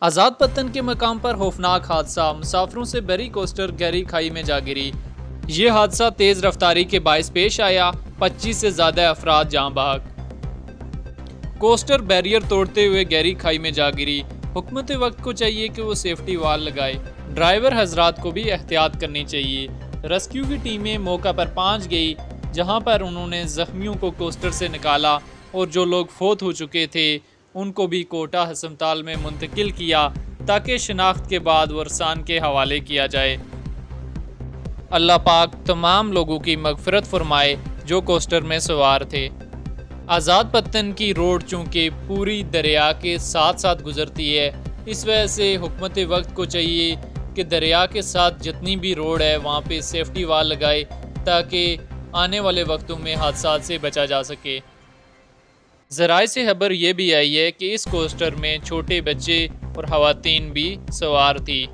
आज़ाद पत्तन के मकाम पर खौफनाक हादसा, मुसाफिरों से भरी कोस्टर गहरी खाई में जा गिरी। ये हादसा तेज़ रफ्तारी के बायस पेश आया, 25 से ज़्यादा अफराद जाँ बहक। कोस्टर बैरियर तोड़ते हुए गहरी खाई में जा गिरी। हुकूमत वक्त को चाहिए कि वो सेफ्टी वाल लगाए। ड्राइवर हजरात को भी एहतियात करनी चाहिए। रेस्क्यू की टीमें मौका पर पहुंच गई, जहां पर उन्होंने जख्मियों को कोस्टर से निकाला और जो लोग फोत हो चुके थे उनको भी कोटा हस्पताल में मुंतकिल किया ताकि शनाख्त के बाद वरसान के हवाले किया जाए। अल्लाह पाक तमाम लोगों की मगफरत फरमाए जो कोस्टर में सवार थे। आज़ाद पत्तन की रोड चूँकि पूरी दरिया के साथ साथ गुजरती है, इस वजह से हुकूमत वक्त को चाहिए कि दरिया के साथ जितनी भी रोड है वहाँ पे सेफ्टी वाल लगाए ताकि आने वाले वक्तों में हादसा से बचा जा सके। ज़राए से खबर ये भी आई है कि इस कोस्टर में छोटे बच्चे और ख़वातीन भी सवार थी।